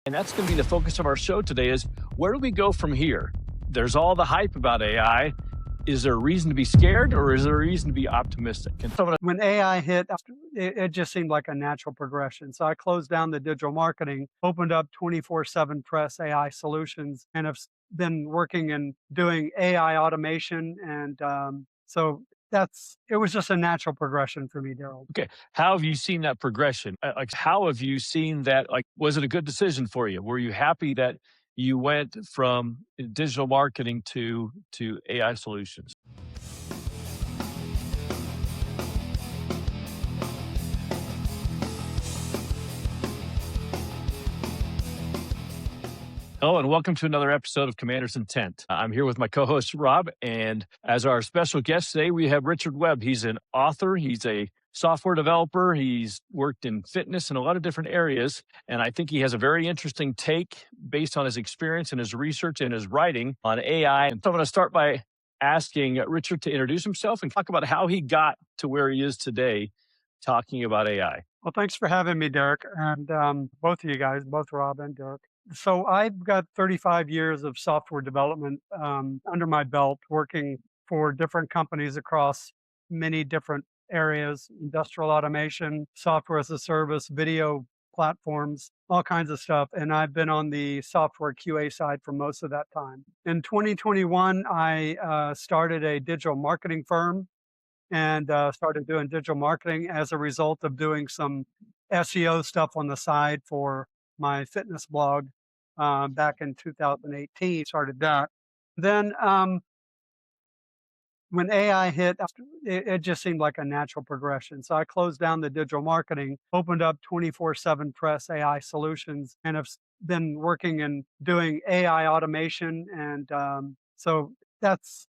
And that's going to be the focus of our show today is where do we go from here? There's all the hype about AI. Is there a reason to be scared or is there a reason to be optimistic? And When AI hit, it just seemed like a natural progression. So I closed down the digital marketing, opened up 24/7 Press AI solutions, and have been working and doing AI automation. And so it was just a natural progression for me, Daryl. okay, how have you seen that progression? Like, how have you seen that? Like, was it a good decision for you? Were you happy that you went from digital marketing to AI solutions? Hello, and welcome to another episode of Commander's Intent. I'm here with my co host, Rob, and as our special guest today, we have Richard Webb. He's an author, he's a software developer, he's worked in fitness in a lot of different areas, and I think he has a very interesting take based on his experience and his research and his writing on AI. And so I'm going to start by asking Richard to introduce himself and talk about how he got to where he is today talking about AI. Well, thanks for having me, Derek, and both of you guys, both Rob and Derek. So I've got 35 years of software development under my belt, working for different companies across many different areas: industrial automation, software as a service, video platforms, all kinds of stuff. And I've been on the software QA side for most of that time. In 2021, I started a digital marketing firm and started doing digital marketing as a result of doing some SEO stuff on the side for my fitness blog back in 2018. Started that. Then when AI hit, it just seemed like a natural progression. So I closed down the digital marketing, opened up 24/7 Press AI solutions, and have been working and doing AI automation. And so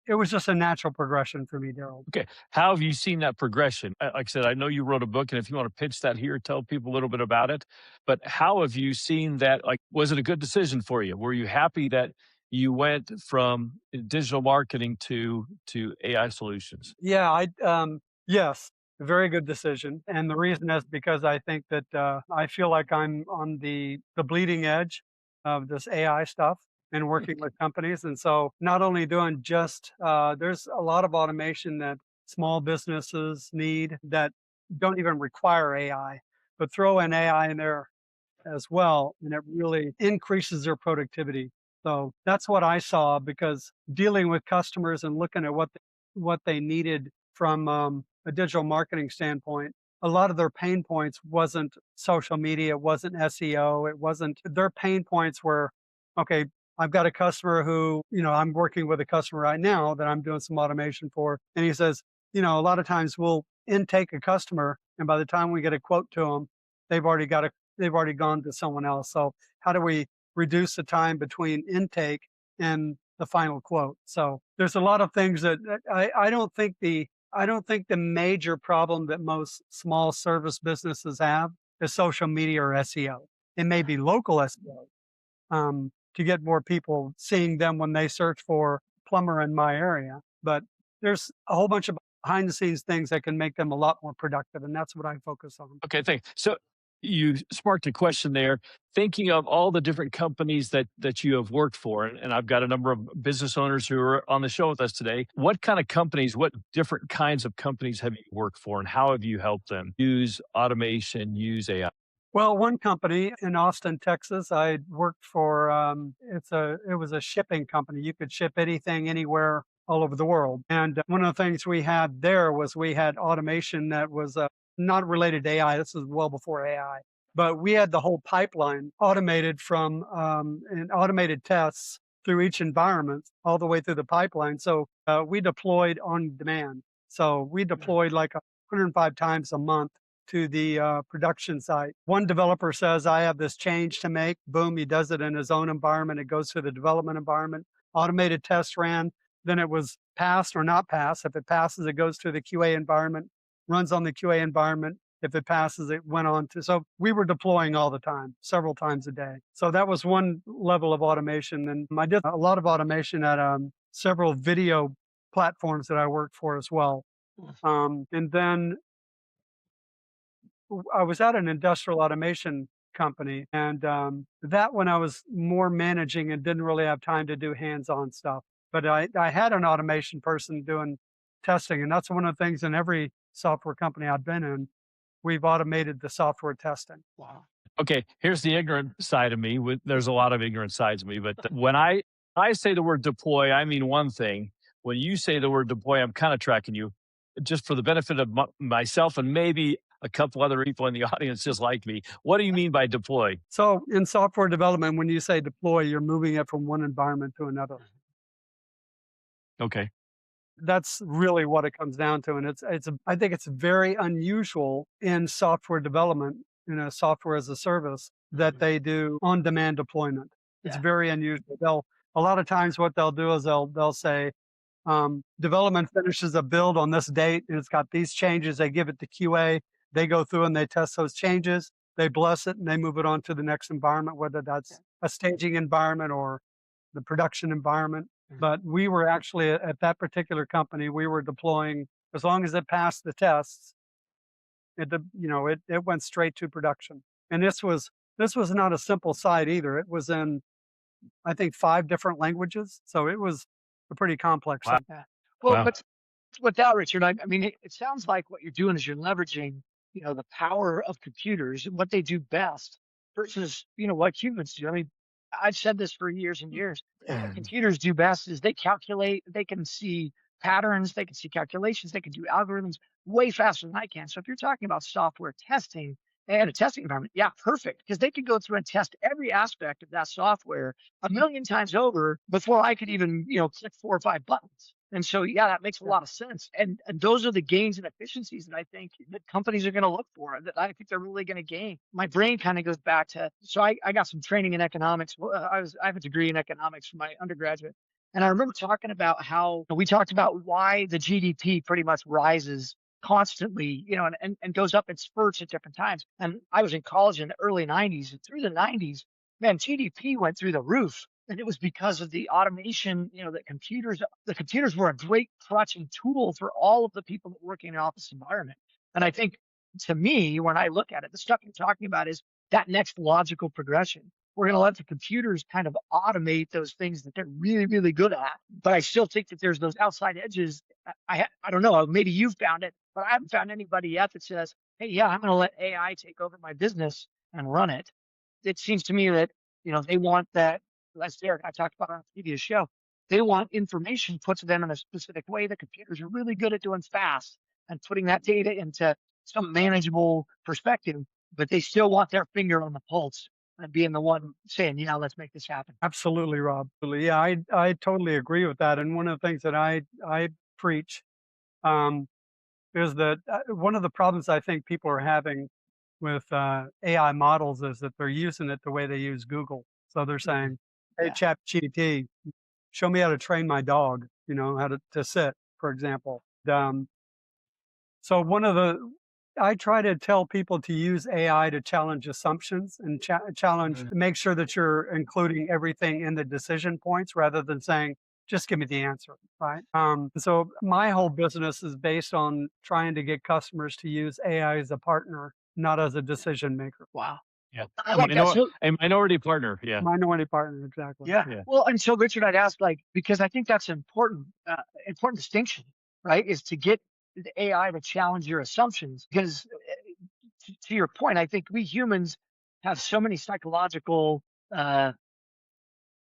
it was just a natural progression for me, Daryl. Okay. How have you seen that progression? Like I said, I know you wrote a book, and if you want to pitch that here, tell people a little bit about it. But how have you seen that? Like, was it a good decision for you? Were you happy that you went from digital marketing to AI solutions? Yeah, yes, a very good decision. And the reason is because I think that I feel like I'm on the bleeding edge of this AI stuff and working with companies. And so not only doing just there's a lot of automation that small businesses need that don't even require AI, but throw in AI in there as well, and it really increases their productivity. So that's what I saw, because dealing with customers and looking at what they needed from a digital marketing standpoint, a lot of their pain points wasn't social media, it wasn't SEO, it wasn't their pain points were, okay, I've got a customer who, I'm working with a customer right now that I'm doing some automation for, and he says, a lot of times we'll intake a customer, and by the time we get a quote to them, they've already got a they've already gone to someone else. So how do we reduce the time between intake and the final quote? So there's a lot of things that I don't think the major problem that most small service businesses have is social media or SEO. It may be local SEO to get more people seeing them when they search for plumber in my area. But there's a whole bunch of behind the scenes things that can make them a lot more productive, and that's what I focus on. Okay, thanks. So you sparked a question there. Thinking of all the different companies that you have worked for, and I've got a number of business owners who are on the show with us today. What kind of companies, what different kinds of companies have you worked for, and how have you helped them use automation, use AI? Well, one company in Austin, Texas, I worked for. It was a shipping company. You could ship anything, anywhere, all over the world. And one of the things we had there was we had automation that was not related to AI. This was well before AI, but we had the whole pipeline automated from and automated tests through each environment all the way through the pipeline. So we deployed on demand. So we deployed like 105 times a month to the production site. One developer says, I have this change to make. Boom, he does it in his own environment. It goes to the development environment. Automated test ran. Then it was passed or not passed. If it passes, it goes to the QA environment, runs on the QA environment. If it passes, it went on to. So we were deploying all the time, several times a day. So that was one level of automation. And I did a lot of automation at several video platforms that I worked for as well. And then I was at an industrial automation company. And that when I was more managing and didn't really have time to do hands-on stuff. But I had an automation person doing testing. And that's one of the things in every software company I've been in, we've automated the software testing. Wow. Okay, here's the ignorant side of me. There's a lot of ignorant sides of me, but when I say the word deploy, I mean one thing. When you say the word deploy, I'm kind of tracking you. Just for the benefit of myself and maybe a couple other people in the audience just like me, what do you mean by deploy? So in software development, when you say deploy, you're moving it from one environment to another. Okay. That's really what it comes down to. And I think it's very unusual in software development, software as a service, that they do on-demand deployment. It's Yeah. very unusual. A lot of times what they'll do is they'll say, development finishes a build on this date and it's got these changes. They give it to QA. They go through and they test those changes. They bless it and they move it on to the next environment, whether that's a staging environment or the production environment. But we were actually at that particular company, we were deploying as long as it passed the tests, it went straight to production. And this was not a simple site either. It was in, I think, 5 different languages. So it was a pretty complex Wow. site. Yeah. Well, Wow. but with that, Richard, I mean, it sounds like what you're doing is you're leveraging, the power of computers and what they do best versus, what humans do. I mean, I've said this for years and years. What computers do best is they calculate, they can see patterns, they can see calculations, they can do algorithms way faster than I can. So if you're talking about software testing and a testing environment, yeah, perfect. Because they could go through and test every aspect of that software a million times over before I could even, click 4 or 5 buttons. And so, yeah, that makes a lot of sense. And those are the gains and efficiencies that I think that companies are going to look for, that I think they're really going to gain. My brain kind of goes back to, so I got some training in economics. Well, I have a degree in economics from my undergraduate. And I remember talking about how we talked about why the GDP pretty much rises constantly, and goes up in spurts at different times. And I was in college in the early 90s, and through the 90s, man, GDP went through the roof. And it was because of the automation, the computers were a great crutch and tool for all of the people that work in an office environment. And I think, to me, when I look at it, the stuff you're talking about is that next logical progression. We're going to let the computers kind of automate those things that they're really, really good at. But I still think that there's those outside edges. I don't know, maybe you've found it, but I haven't found anybody yet that says, hey, yeah, I'm going to let AI take over my business and run it. It seems to me that, they want that, as Derek and I talked about on a previous show, they want information put to them in a specific way. The computers are really good at doing fast and putting that data into some manageable perspective, but they still want their finger on the pulse and being the one saying, yeah, let's make this happen. Absolutely, Rob. Yeah, I totally agree with that. And one of the things that I preach is that one of the problems I think people are having with AI models is that they're using it the way they use Google. So they're saying, hey, Yeah. ChatGPT, show me how to train my dog, how to sit, for example. So I try to tell people to use AI to challenge assumptions and make sure that you're including everything in the decision points rather than saying, just give me the answer, right? So my whole business is based on trying to get customers to use AI as a partner, not as a decision maker. Wow. Yeah. I like that. So, A minority partner. Yeah. Minority partner, exactly. yeah. Yeah. Well, and so Richard, I'd ask, because I think that's important distinction, right? Is to get the AI to challenge your assumptions. Because to your point, I think we humans have so many psychological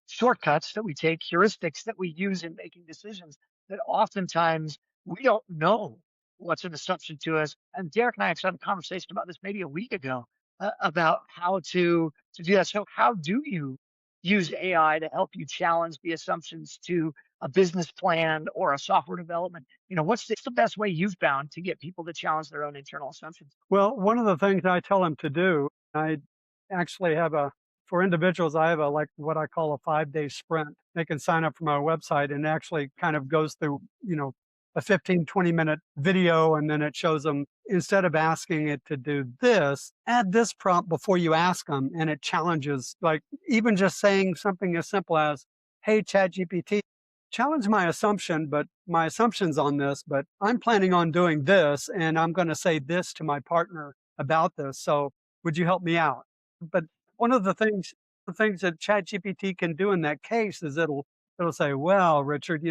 shortcuts that we take, heuristics that we use in making decisions, that oftentimes we don't know what's an assumption to us. And Derek and I actually had a conversation about this maybe a week ago about how to do that. So how do you use AI to help you challenge the assumptions to a business plan or a software development? What's the best way you've found to get people to challenge their own internal assumptions? Well, one of the things I tell them to do, I actually have for individuals, I have like what I call a 5-day sprint. They can sign up for my website and actually kind of goes through, a 15, 20-minute video. And then it shows them, instead of asking it to do this, add this prompt before you ask them. And it challenges, like even just saying something as simple as, hey, ChatGPT, challenge my assumption, but my assumption's on this, but I'm planning on doing this. And I'm going to say this to my partner about this. So would you help me out? But one of the things that ChatGPT can do in that case is it'll say, "Well, Richard,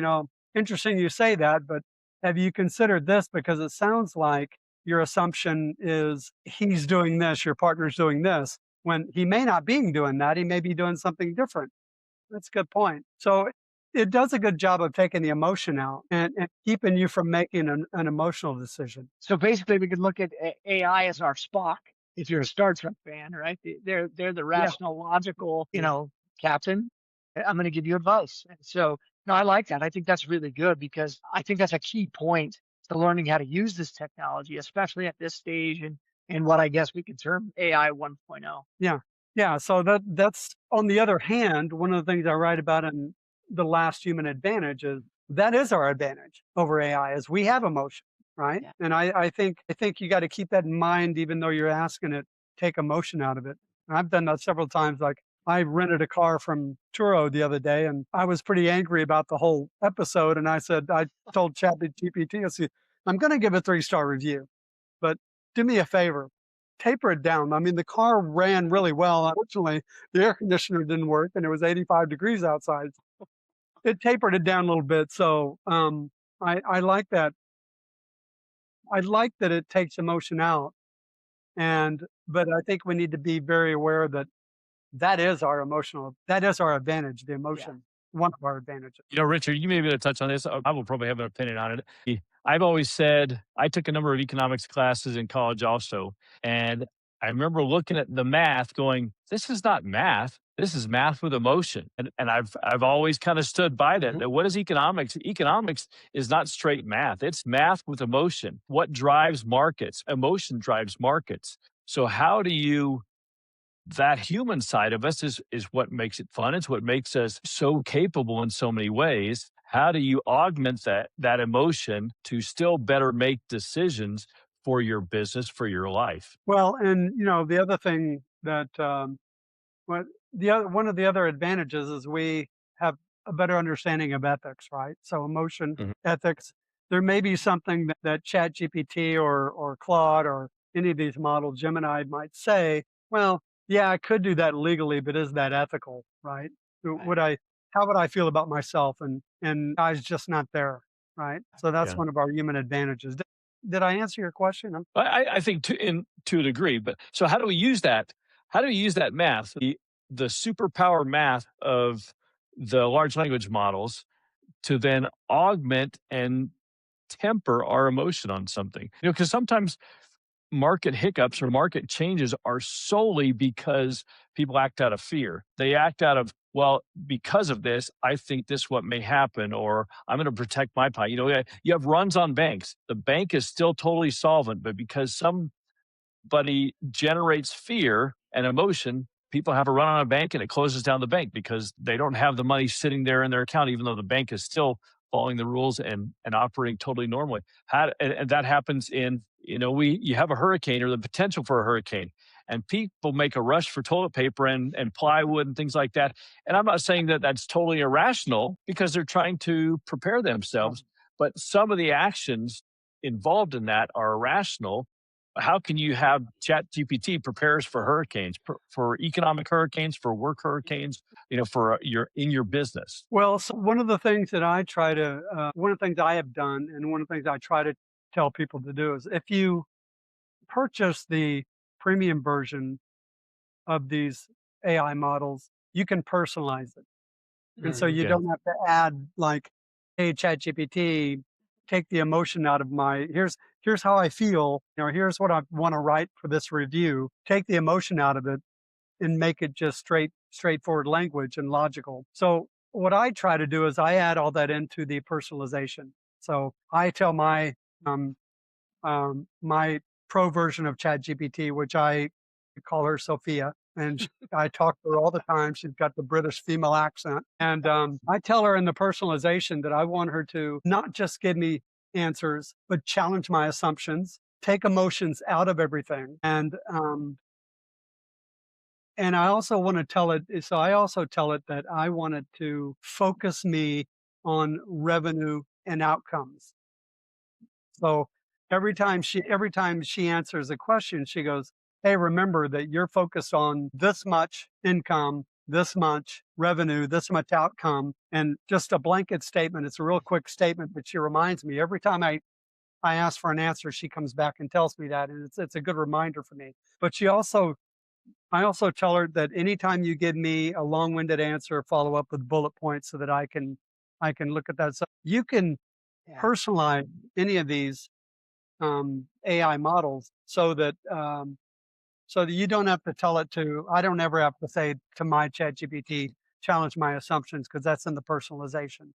interesting you say that, but have you considered this? Because it sounds like your assumption is he's doing this, your partner's doing this, when he may not be doing that. He may be doing something different." That's a good point. So it does a good job of taking the emotion out and keeping you from making an emotional decision. So basically, we could look at AI as our Spock. If you're a Star Trek fan, right? They're the Yeah. rational, logical, captain. I'm going to give you advice. And so, no, I like that. I think that's really good because I think that's a key point to learning how to use this technology, especially at this stage and what I guess we could term AI 1.0. Yeah. Yeah. So that's on the other hand, one of the things I write about in The Last Human Advantage is that is our advantage over AI is we have emotion, right? Yeah. And I think you got to keep that in mind, even though you're asking it, take emotion out of it. And I've done that several times. Like I rented a car from Turo the other day and I was pretty angry about the whole episode. And I told ChatGPT, I said, I'm going to give a 3-star review, but do me a favor, taper it down. I mean, the car ran really well. Unfortunately, the air conditioner didn't work and it was 85 degrees outside. It tapered it down a little bit. So I like that. I like that it takes emotion out. But I think we need to be very aware that that is our advantage, the Yeah. emotion, one of our advantages. Richard, you may be able to touch on this. I will probably have an opinion on it. I've always said I took a number of economics classes in college also, and I remember looking at the math going, this is not math. This is math with emotion. And I've always kind of stood by that. Mhm. That what is economics? Economics is not straight math. It's math with emotion. What drives markets? Emotion drives markets. So how do you that human side of us is what makes it fun. It's what makes us so capable in so many ways. How do you augment that emotion to still better make decisions for your business, for your life? Well, and the other thing that what one of the other advantages is we have a better understanding of ethics, right? So emotion, Mhm. ethics. There may be something that ChatGPT or Claude or any of these models, Gemini might say, well, yeah, I could do that legally, but is that ethical, right? Right. How would I feel about myself? And I's just not there, right? So that's Yeah. one of our human advantages. Did I answer your question? I think to a degree, but so how do we use that? How do we use that math, the superpower math of the large language models to then augment and temper our emotion on something? Because sometimes market hiccups or market changes are solely because people act out of fear. They act out of, well, because of this, I think this what may happen, or I'm going to protect my pie. You have runs on banks. The bank is still totally solvent, but because somebody generates fear and emotion, people have a run on a bank and it closes down the bank because they don't have the money sitting there in their account, even though the bank is still following the rules and operating totally normally. And that happens you have a hurricane or the potential for a hurricane, and people make a rush for toilet paper and plywood and things like that. And I'm not saying that that's totally irrational because they're trying to prepare themselves, but some of the actions involved in that are irrational. How can you have Chat GPT prepares for hurricanes, for economic hurricanes, for work hurricanes, for your business? Well, so one of the things that one of the things I have done, and one of the things I try to tell people to do is if you purchase the premium version of these AI models, you can personalize it. And so you Okay. don't have to add like, hey, ChatGPT, take the emotion out of here's how I feel, here's what I want to write for this review. Take the emotion out of it and make it just straightforward language and logical. So what I try to do is I add all that into the personalization. So I tell um, my pro version of ChatGPT, which I call her Sophia, and I talk to her all the time. She's got the British female accent, and I tell her in the personalization that I want her to not just give me answers, but challenge my assumptions, take emotions out of everything, and I also want to tell it. So I also tell it that I want it to focus me on revenue and outcomes. So every time she answers a question, she goes, hey, remember that you're focused on this much income, this much revenue, this much outcome, and just a blanket statement. It's a real quick statement, but she reminds me every time I ask for an answer, she comes back and tells me that, and it's a good reminder for me. But I also tell her that anytime you give me a long-winded answer, follow up with bullet points so that I can look at that. So you can Yeah. personalize any of these AI models so that you don't have to tell it to. I don't ever have to say to my ChatGPT, challenge my assumptions because that's in the personalization.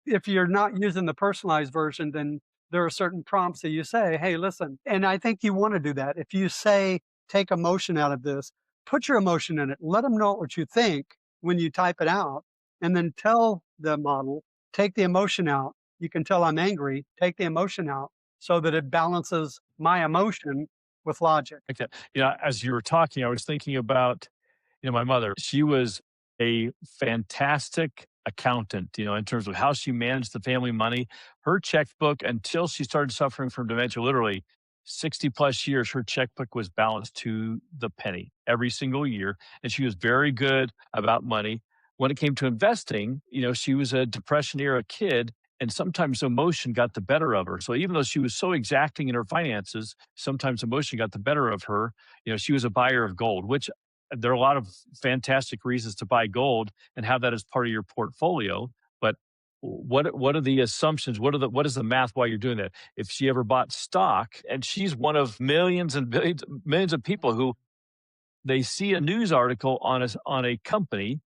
If you're not using the personalized version, then there are certain prompts that you say, hey, listen, and I think you want to do that. If you say, take emotion out of this, put your emotion in it, let them know what you think when you type it out, and then tell the model, take the emotion out. You can tell I'm angry, take the emotion out so that it balances my emotion with logic. Like that. As you were talking, I was thinking about, my mother. She was a fantastic accountant, in terms of how she managed the family money. Her checkbook, until she started suffering from dementia, literally 60 plus years, her checkbook was balanced to the penny every single year. And she was very good about money. When it came to investing, she was a depression era kid. And sometimes emotion got the better of her. So even though she was so exacting in her finances, sometimes emotion got the better of her. She was a buyer of gold, which there are a lot of fantastic reasons to buy gold and have that as part of your portfolio. But what are the assumptions? What is the math while you're doing that? If she ever bought stock, and she's one of millions and millions of people who they see a news article on a company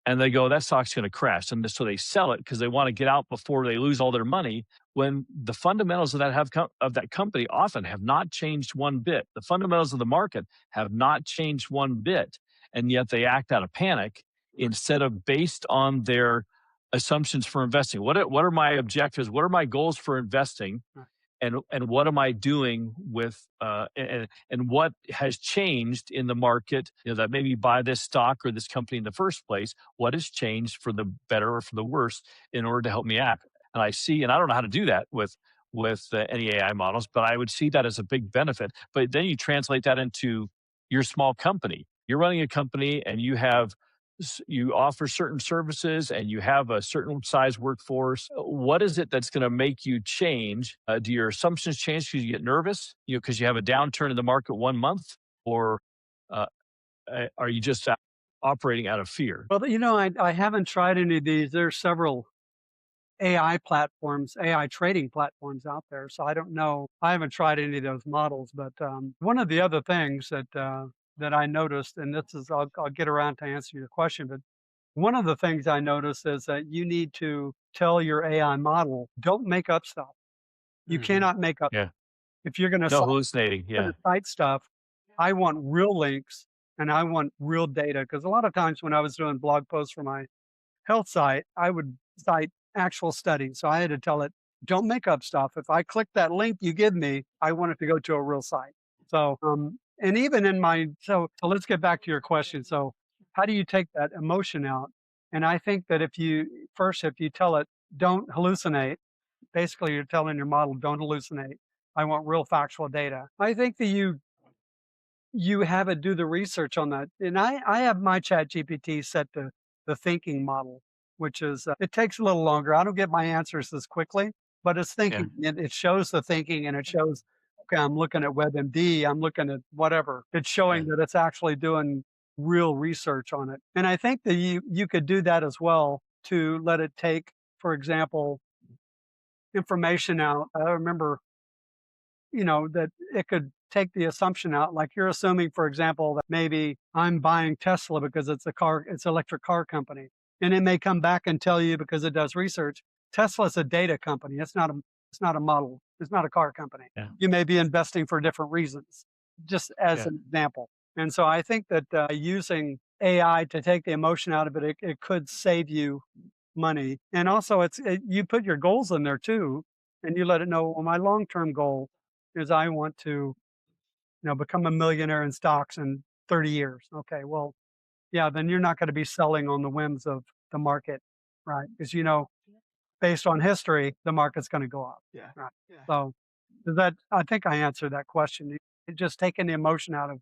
and they go, that stock's going to crash. And so they sell it because they want to get out before they lose all their money. When the fundamentals of that company often have not changed one bit. The fundamentals of the market have not changed one bit. And yet they act out of panic instead of based on their assumptions for investing. What are my objectives? What are my goals for investing? And what am I doing with and what has changed in the market, that made me buy this stock or this company in the first place? What has changed for the better or for the worse in order to help me act? And I don't know how to do that with any AI models, but I would see that as a big benefit. But then you translate that into your small company. You're running a company and you offer certain services and you have a certain size workforce. What is it that's going to make you change? Do your assumptions change because you get nervous? Because you have a downturn in the market 1 month, or uh, are you just operating out of fear? Well, I haven't tried any of these. There's several AI platforms, AI trading platforms out there. So I don't know. I haven't tried any of those models, but one of the other things that I noticed, and I'll get around to answer your question, but one of the things I noticed is that you need to tell your AI model, don't make up stuff. You Hmm. cannot make up. Yeah. If you're going to No hallucinating. Yeah. cite stuff, I want real links and I want real data. Because a lot of times when I was doing blog posts for my health site, I would cite actual studies. So I had to tell it, don't make up stuff. If I click that link you give me, I want it to go to a real site. So, and even in so let's get back to your question. So, how do you take that emotion out? And I think that if you tell it, don't hallucinate, basically you're telling your model, don't hallucinate. I want real factual data. I think that you have it do the research on that. And I have my chat GPT set to the thinking model, which is, it takes a little longer. I don't get my answers as quickly, but it's Yeah. thinking. It shows the thinking and it shows, okay, I'm looking at WebMD, I'm looking at whatever. It's Yeah. showing that it's actually doing real research on it. And I think that you could do that as well to let it take, for example, information out. I remember that it could take the assumption out. Like you're assuming, for example, that maybe I'm buying Tesla because it's electric car company. And it may come back and tell you because it does research, Tesla's a data company. It's not a model. It's not a car company. Yeah. You may be investing for different reasons, just as Yeah. an example. And so I think that using AI to take the emotion out of it could save you money. And also you put your goals in there too, and you let it know, well, my long-term goal is I want to, become a millionaire in stocks in 30 years. Okay, well, yeah, then you're not going to be selling on the whims of the market, right? Because based on history, the market's going to go up. Yeah. Right. Yeah. So I think I answered that question. just taking the emotion out of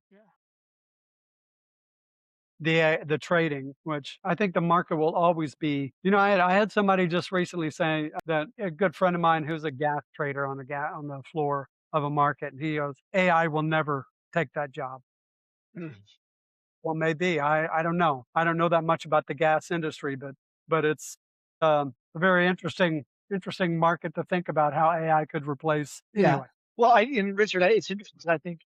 Yeah. the trading, which I think the market will always be. I had somebody just recently say that a good friend of mine who's a gas trader on the floor of a market, and he goes, AI will never take that job. Mm. Well, maybe. I don't know. I don't know that much about the gas industry, but it's a very interesting market to think about how AI could replace. Yeah. Anyway, Well, and Richard, it's interesting 'cause I think,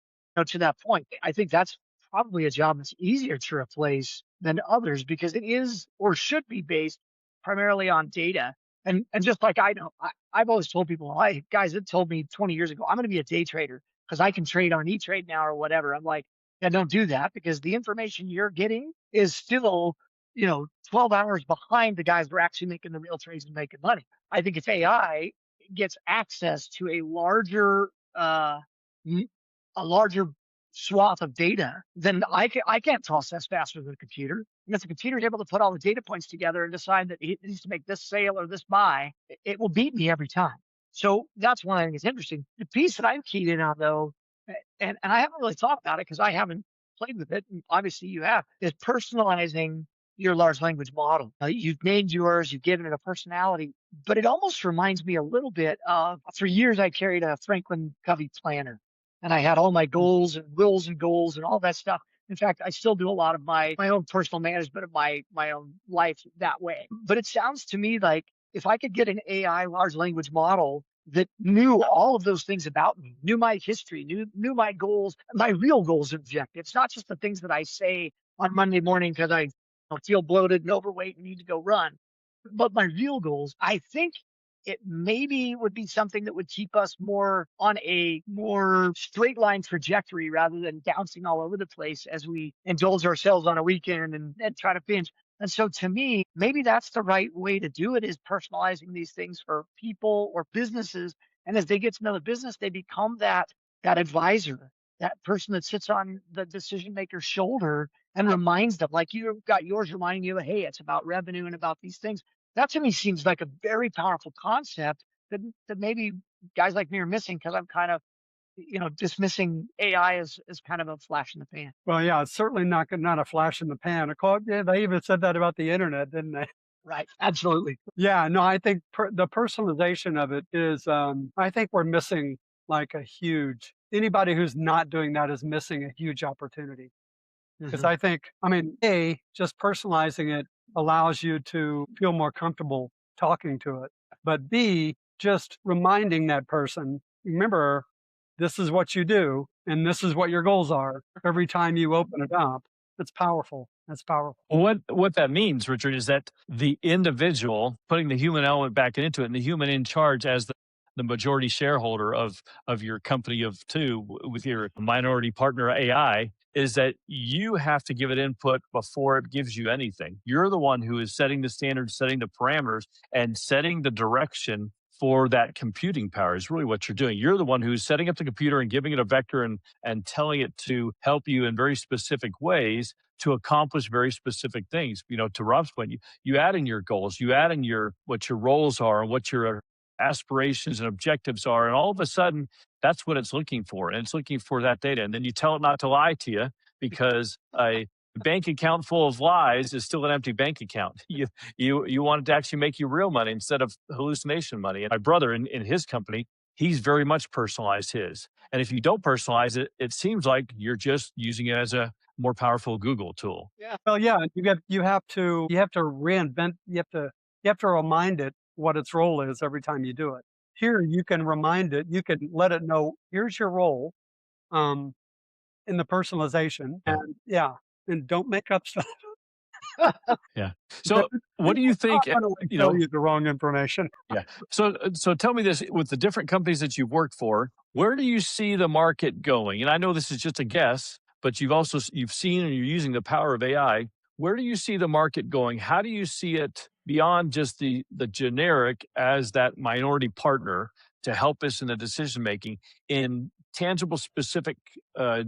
to that point, I think that's probably a job that's easier to replace than others because it is or should be based primarily on data. And just like I know, I've always told people, guys that told me 20 years ago, I'm going to be a day trader because I can trade on E-Trade now or whatever. I'm like, yeah, don't do that because the information you're getting is still, 12 hours behind the guys who are actually making the real trades and making money. I think if AI gets access to m- a larger swath of data, then I can't process faster than a computer. And if the computer is able to put all the data points together and decide that it needs to make this sale or this buy, it will beat me every time. So that's one I think is interesting. The piece that I'm keyed in on though, and I haven't really thought about it because I haven't played with it, and obviously you have, is personalizing your large language model. You've named yours, you've given it a personality, but it almost reminds me a little bit of, for years I carried a Franklin Covey planner and I had all my goals and wills and goals and all that stuff. In fact, I still do a lot of my own personal management of my own life that way. But it sounds to me like if I could get an AI large language model that knew all of those things about me, knew my history, knew my goals, my real goals and objectives, not just the things that I say on Monday morning because I feel bloated and overweight and need to go run. But my real goals, I think it maybe would be something that would keep us more on a more straight line trajectory rather than bouncing all over the place as we indulge ourselves on a weekend and try to binge. And so to me, maybe that's the right way to do it is personalizing these things for people or businesses. And as they get to know the business, they become that advisor, that person that sits on the decision maker's shoulder and reminds them, like you've got yours reminding you, hey, it's about revenue and about these things. That to me seems like a very powerful concept that maybe guys like me are missing because I'm kind of, dismissing AI as kind of a flash in the pan. well, yeah, it's certainly not a flash in the pan. Yeah, they even said that about the internet, didn't they? Right. Absolutely. Yeah, no, I think the personalization of it is. I think we're missing like a huge. Anybody who's not doing that is missing a huge opportunity. Because Hmm. I think, I mean, just personalizing it allows you to feel more comfortable talking to it. But B, just reminding that person, remember, this is what you do and this is what your goals are every time you open it up. It's powerful. That's powerful. What that means, Richard, is that the individual putting the human element back into it and the human in charge as the majority shareholder of your company of two with your minority partner AI is that you have to give it input before it gives you anything. You're the one who is setting the standards, setting the parameters, and setting the direction for that computing power is really what you're doing. You're the one who's setting up the computer and giving it a vector and telling it to help you in very specific ways to accomplish very specific things. To Rob's point, you add in your goals, you add in what your roles are and what your aspirations and objectives are, and all of a sudden, that's what it's looking for, and it's looking for that data. And then you tell it not to lie to you because a bank account full of lies is still an empty bank account. You want it to actually make you real money instead of hallucination money. And my brother in his company, he's very much personalized his. And if you don't personalize it, it seems like you're just using it as a more powerful Google tool. Yeah. Well, yeah, you have to reinvent. You have to remind it what its role is every time you do it. Here, you can remind it. You can let it know here's your role um, in the personalization, Yeah. and yeah, and don't make up stuff. Yeah. So what do you think, I don't want to you tell know, you the wrong information. yeah. So tell me this with the different companies that you've worked for, where do you see the market going? And I know this is just a guess, but you've seen and you're using the power of AI. Where do you see the market going? How do you see it beyond just the generic as that minority partner to help us in the decision making in tangible, specific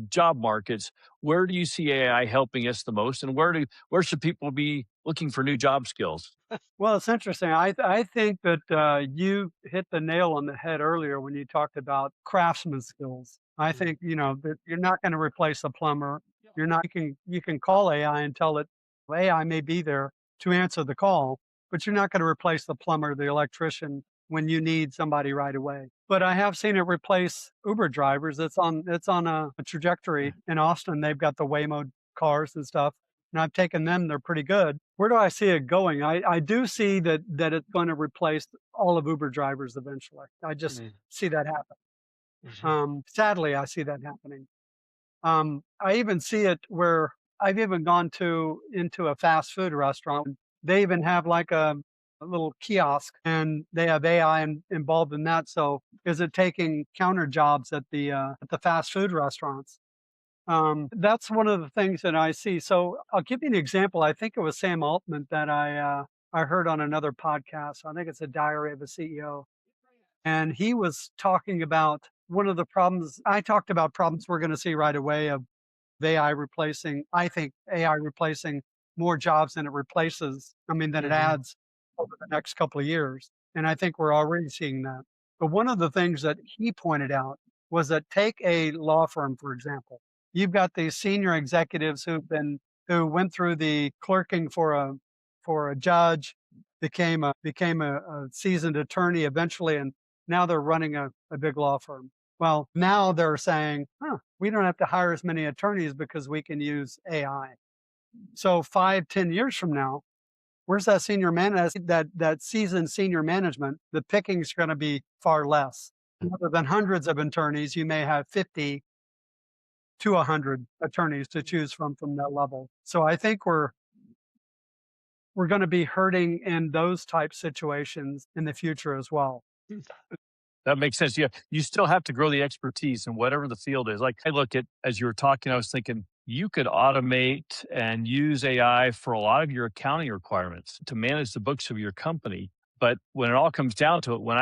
job markets, where do you see AI helping us the most, and where should people be looking for new job skills? Well, it's interesting. I think that you hit the nail on the head earlier when you talked about craftsman skills. I think that you're not going to replace a plumber. You're not. You can call AI and tell it AI may be there to answer the call, but you're not going to replace the plumber, the electrician when you need somebody right away. But I have seen it replace Uber drivers. It's on a trajectory in Austin. They've got the Waymo cars and stuff, and I've taken them. They're pretty good. Where do I see it going? I do see that it's going to replace all of Uber drivers eventually. I just see that happen. Sadly, I see that happening. I even see it where I've even gone into a fast food restaurant. They even have like a little kiosk, and they have AI involved in that. So, is it taking counter jobs at the fast food restaurants? That's one of the things that I see. So, I'll give you an example. I think it was Sam Altman that I heard on another podcast. I think it's a Diary of a CEO, and he was talking about one of the problems. I talked about problems we're going to see right away of AI replacing. I think AI replacing more jobs than it replaces. I mean, than it adds over the next couple of years. And I think we're already seeing that. But one of the things that he pointed out was that take a law firm, for example. You've got these senior executives who went through the clerking for a judge, became a seasoned attorney eventually, and now they're running a big law firm. Well, now they're saying, we don't have to hire as many attorneys because we can use AI. So 5-10 years from now, where's that that seasoned senior management? The picking's going to be far less. Rather than hundreds of attorneys, you may have 50 to 100 attorneys to choose from that level. So I think we're going to be hurting in those type situations in the future as well. That makes sense. Yeah, you still have to grow the expertise in whatever the field is. Like I look at, as you were talking, I was thinking you could automate and use AI for a lot of your accounting requirements to manage the books of your company. But when it all comes down to it, when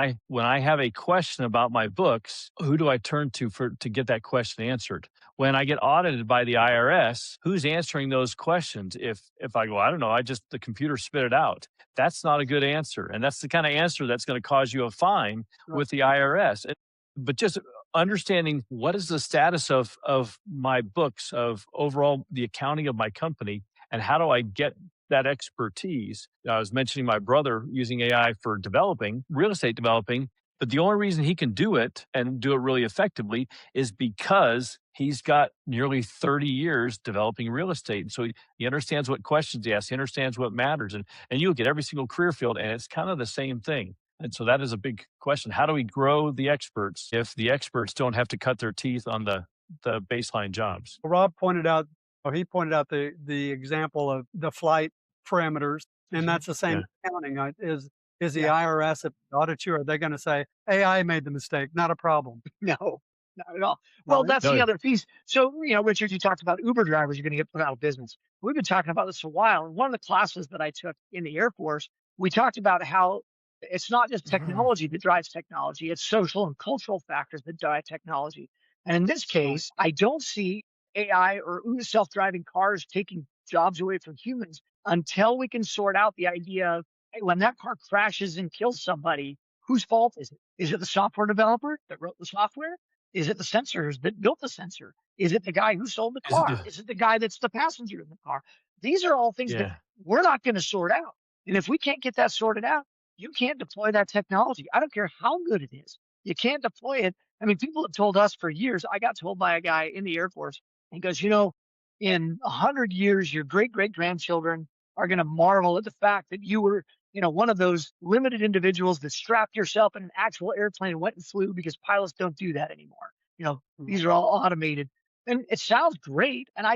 I have a question about my books, who do I turn to to get that question answered? When I get audited by the IRS, who's answering those questions? If I go, I don't know, the computer spit it out. That's not a good answer. And that's the kind of answer that's going to cause you a fine with the IRS. But just understanding what is the status of my books, of overall the accounting of my company, and how do I get that expertise. I was mentioning my brother using AI for real estate developing, but the only reason he can do it and do it really effectively is because he's got nearly 30 years developing real estate. So he understands what questions he asks, he understands what matters. And you look at every single career field, and it's kind of the same thing. And so that is a big question. How do we grow the experts if the experts don't have to cut their teeth on the baseline jobs? Rob pointed out, he pointed out the example of the flight parameters, and that's the same accounting. Is the IRS, if they audit you, are they going to say AI made the mistake? Not a problem. No, not at all. Well, that's the other piece. So, Richard, you talked about Uber drivers are going to get put out of business. We've been talking about this for a while. And one of the classes that I took in the Air Force, we talked about how it's not just technology that drives technology, it's social and cultural factors that drive technology. And in this case, I don't see AI or self-driving cars taking jobs away from humans until we can sort out the idea of, hey, when that car crashes and kills somebody, whose fault is it? Is it the software developer that wrote the software? Is it the sensors that built the sensor? Is it the guy who sold the car? Is it the guy that's the passenger in the car? These are all things that we're not going to sort out. And if we can't get that sorted out, you can't deploy that technology. I don't care how good it is. You can't deploy it. I mean, people have told us for years. I got told by a guy in the Air Force, he goes, in 100 years, your great-great-grandchildren are going to marvel at the fact that you were, one of those limited individuals that strapped yourself in an actual airplane and went and flew, because pilots don't do that anymore. These are all automated. And it sounds great. And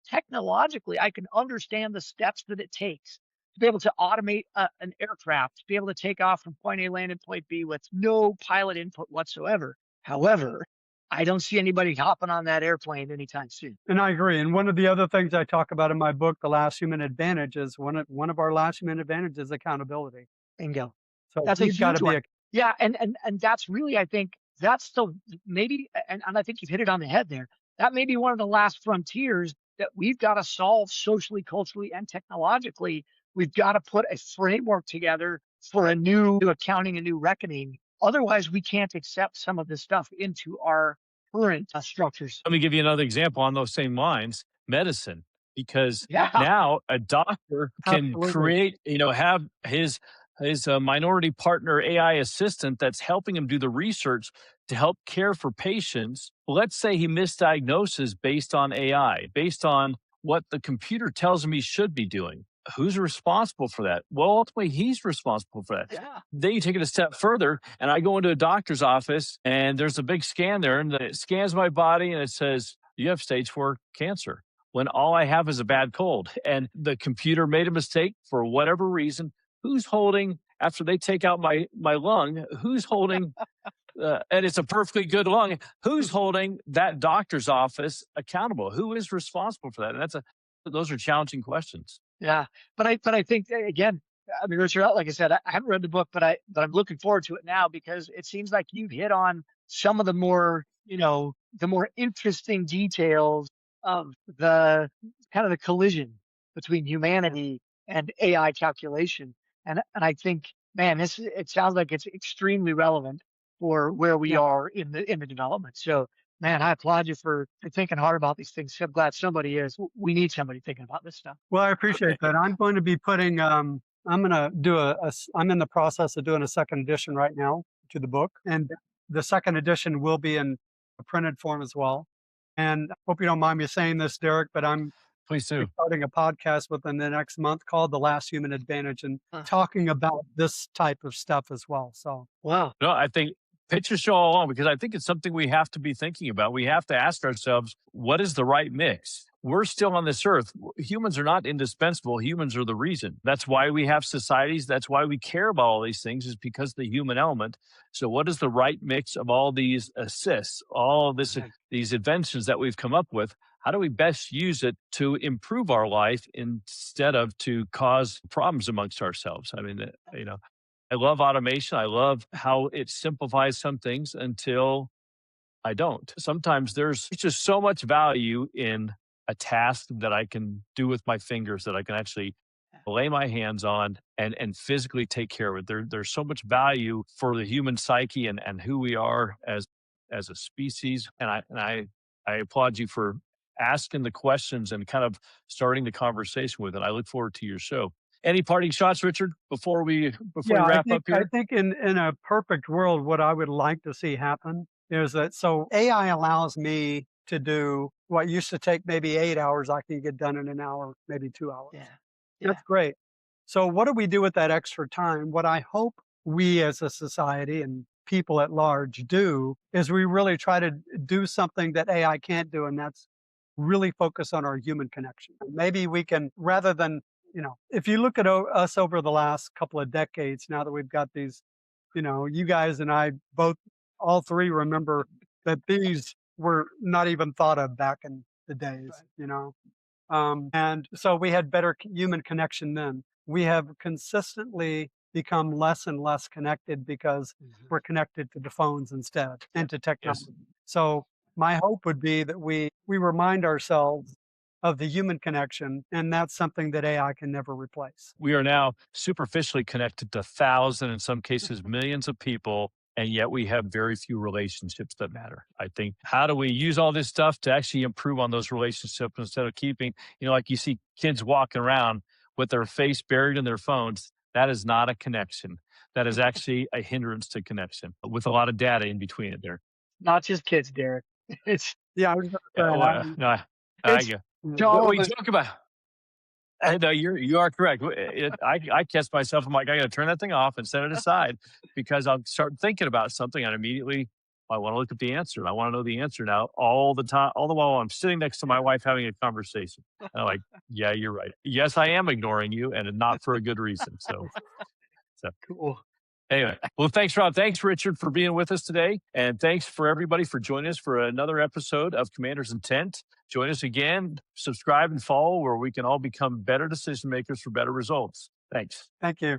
technologically, I can understand the steps that it takes to be able to automate an aircraft, to be able to take off from point A, land at point B with no pilot input whatsoever. However, I don't see anybody hopping on that airplane anytime soon. And I agree. And one of the other things I talk about in my book, The Last Human Advantage, is one of our last human advantages is accountability. Bingo. So That's a huge one. Yeah, and that's really, I think, that's the maybe, and I think you've hit it on the head there. That may be one of the last frontiers that we've got to solve socially, culturally, and technologically. We've got to put a framework together for a new accounting, a new reckoning. Otherwise, we can't accept some of this stuff into our current structures. Let me give you another example on those same lines, medicine, because Yeah. now a doctor can Absolutely. create, have his minority partner AI assistant that's helping him do the research to help care for patients. Let's say he misdiagnoses based on AI, based on what the computer tells him he should be doing. Who's responsible for that? Well, ultimately, he's responsible for that. Yeah. Then you take it a step further, and I go into a doctor's office, and there's a big scan there, and it scans my body, and it says, you have stage 4 cancer, when all I have is a bad cold. And the computer made a mistake for whatever reason. Who's holding, after they take out my lung, who's holding, and it's a perfectly good lung, who's holding that doctor's office accountable? Who is responsible for that? And those are challenging questions. Yeah, but I think again, I mean, Richard, like I said, I haven't read the book, but I'm looking forward to it now because it seems like you've hit on some of the more, the more interesting details of the kind of the collision between humanity and AI calculation. And I think, man, it sounds like it's extremely relevant for where we Yeah. are in the development. So, man, I applaud you for thinking hard about these things. I'm glad somebody is. We need somebody thinking about this stuff. Well, I appreciate that. I'm going to be putting, I'm going to do I'm in the process of doing a second edition right now to the book. And the second edition will be in a printed form as well. And I hope you don't mind me saying this, Derek, but I'm Please do. starting a podcast within the next month called The Last Human Advantage and Huh. talking about this type of stuff as well. So, Wow. No, I think pitch your show all along because I think it's something we have to be thinking about. We have to ask ourselves, what is the right mix? We're still on this earth. Humans are not indispensable. Humans are the reason. That's why we have societies. That's why we care about all these things is because the human element. So what is the right mix of all these assists, all this, these inventions that we've come up with? How do we best use it to improve our life instead of to cause problems amongst ourselves? I mean, I love automation. I love how it simplifies some things until I don't. Sometimes there's just so much value in a task that I can do with my fingers that I can actually lay my hands on and physically take care of it. There's so much value for the human psyche and who we are as a species. And I applaud you for asking the questions and kind of starting the conversation with it. I look forward to your show. Any parting shots, Richard, before we wrap up I here? think in a perfect world, what I would like to see happen is that so AI allows me to do what used to take maybe 8 hours, I can get done in an hour, maybe 2 hours. Yeah. That's great. So what do we do with that extra time? What I hope we as a society and people at large do is we really try to do something that AI can't do, and that's really focus on our human connection. Maybe we can, rather than, if you look at us over the last couple of decades, now that we've got these, you guys and I both, all three remember that these were not even thought of back in the days, and so we had better human connection then. We have consistently become less and less connected because we're connected to the phones instead and to technology. So my hope would be that we remind ourselves of the human connection, and that's something that AI can never replace. We are now superficially connected to thousands, in some cases, millions of people, and yet we have very few relationships that matter. I think, how do we use all this stuff to actually improve on those relationships instead of keeping, like you see kids walking around with their face buried in their phones? That is not a connection. That is actually a hindrance to connection with a lot of data in between it there. Not just kids, Derek. It's Yeah, I was gonna say, No, It's- I all we of us. talk about. No, you are correct. I catch myself. I'm like, I got to turn that thing off and set it aside because I'll start thinking about something and immediately I want to look at the answer and I want to know the answer now all the time, all the while I'm sitting next to my wife having a conversation. And I'm like, yeah, you're right. Yes, I am ignoring you and not for a good reason. So Cool. anyway, well, thanks, Rob. Thanks, Richard, for being with us today. And thanks for everybody for joining us for another episode of Commander's Intent. Join us again, subscribe and follow where we can all become better decision makers for better results. Thanks. Thank you.